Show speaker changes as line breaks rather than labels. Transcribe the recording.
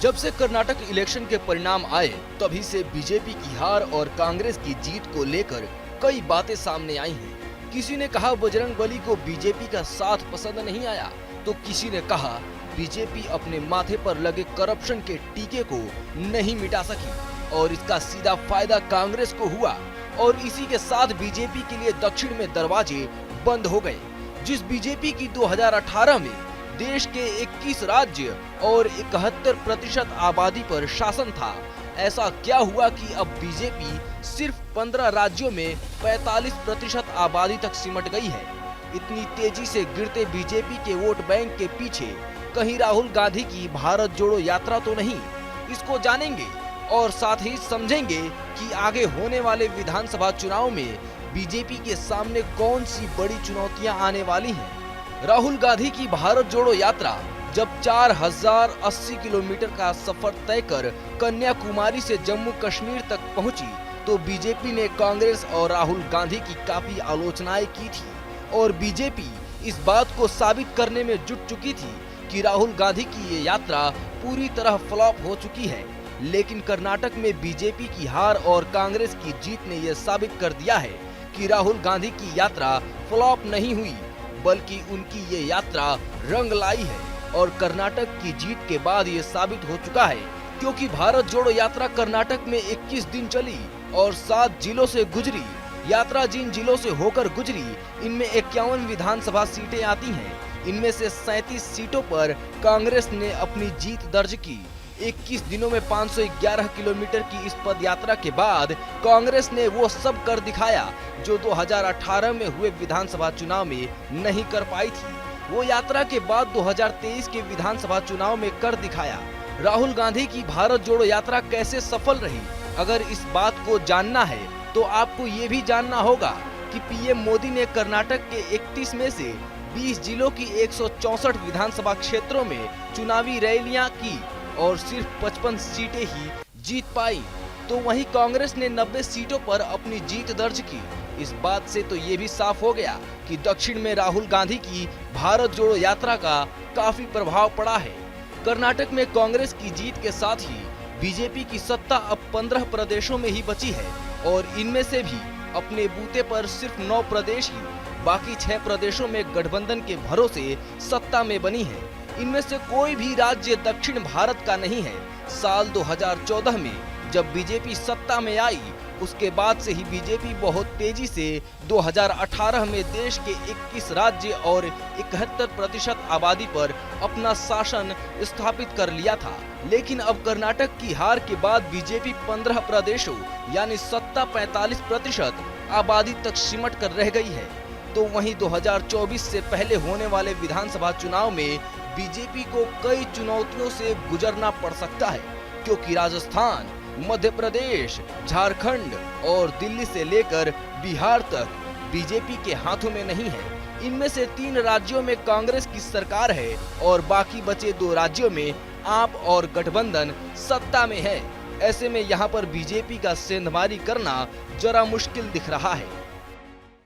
जब से कर्नाटक इलेक्शन के परिणाम आए तभी से बीजेपी की हार और कांग्रेस की जीत को लेकर कई बातें सामने आई हैं। किसी ने कहा बजरंगबली को बीजेपी का साथ पसंद नहीं आया, तो किसी ने कहा बीजेपी अपने माथे पर लगे करप्शन के टीके को नहीं मिटा सकी और इसका सीधा फायदा कांग्रेस को हुआ और इसी के साथ बीजेपी के लिए दक्षिण में दरवाजे बंद हो गए। जिस बीजेपी की 2018 में देश के 21 राज्य और 71% आबादी पर शासन था, ऐसा क्या हुआ कि अब बीजेपी सिर्फ 15 राज्यों में 45% आबादी तक सिमट गई है। इतनी तेजी से गिरते बीजेपी के वोट बैंक के पीछे कहीं राहुल गांधी की भारत जोड़ो यात्रा तो नहीं? इसको जानेंगे और साथ ही समझेंगे कि आगे होने वाले विधानसभा चुनाव में बीजेपी के सामने कौन सी बड़ी चुनौतियां आने वाली हैं। राहुल गांधी की भारत जोड़ो यात्रा जब 4080 किलोमीटर का सफर तय कर कन्याकुमारी से जम्मू कश्मीर तक पहुंची, तो बीजेपी ने कांग्रेस और राहुल गांधी की काफी आलोचनाएं की थी और बीजेपी इस बात को साबित करने में जुट चुकी थी कि राहुल गांधी की ये यात्रा पूरी तरह फ्लॉप हो चुकी है। लेकिन कर्नाटक में बीजेपी की हार और कांग्रेस की जीत ने यह साबित कर दिया है कि राहुल गांधी की यात्रा फ्लॉप नहीं हुई, बल्कि उनकी ये यात्रा रंग लाई है। और कर्नाटक की जीत के बाद ये साबित हो चुका है, क्योंकि भारत जोड़ो यात्रा कर्नाटक में 21 दिन चली और 7 जिलों से गुजरी। यात्रा जिन जिलों से होकर गुजरी, इनमें 51 विधानसभा सीटें आती हैं। इनमें से 37 सीटों पर कांग्रेस ने अपनी जीत दर्ज की। 21 दिनों में 511 किलोमीटर की इस पद यात्रा के बाद कांग्रेस ने वो सब कर दिखाया जो 2018 में हुए विधानसभा चुनाव में नहीं कर पाई थी। वो यात्रा के बाद 2023 के विधानसभा चुनाव में कर दिखाया। राहुल गांधी की भारत जोड़ो यात्रा कैसे सफल रही, अगर इस बात को जानना है तो आपको ये भी जानना होगा कि पीएम मोदी ने कर्नाटक के 31 में से 20 जिलों की 164 विधानसभा क्षेत्रों में चुनावी रैलियां की और सिर्फ 55 सीटें ही जीत पाई, तो वहीं कांग्रेस ने 90 सीटों पर अपनी जीत दर्ज की। इस बात से तो ये भी साफ हो गया कि दक्षिण में राहुल गांधी की भारत जोड़ो यात्रा का काफी प्रभाव पड़ा है। कर्नाटक में कांग्रेस की जीत के साथ ही बीजेपी की सत्ता अब 15 प्रदेशों में ही बची है और इनमें से भी अपने बूते पर सिर्फ 9 प्रदेश ही, बाकी 6 प्रदेशों में गठबंधन के भरोसे सत्ता में बनी है। इनमें से कोई भी राज्य दक्षिण भारत का नहीं है। साल 2014 में जब बीजेपी सत्ता में आई, उसके बाद से ही बीजेपी बहुत तेजी से 2018 में देश के 21 राज्य और 71% आबादी पर अपना शासन स्थापित कर लिया था। लेकिन अब कर्नाटक की हार के बाद बीजेपी 15 प्रदेशों यानी सत्ता 45% आबादी तक सिमट कर रह गई है। तो वहीं 2024 से पहले होने वाले विधानसभा चुनाव में बीजेपी को कई चुनौतियों से गुजरना पड़ सकता है, क्योंकि राजस्थान, मध्य प्रदेश, झारखंड और दिल्ली से लेकर बिहार तक बीजेपी के हाथों में नहीं है। इनमें से 3 राज्यों में कांग्रेस की सरकार है और बाकी बचे 2 राज्यों में आप और गठबंधन सत्ता में है। ऐसे में यहाँ पर बीजेपी का सेंधमारी करना जरा मुश्किल दिख रहा है।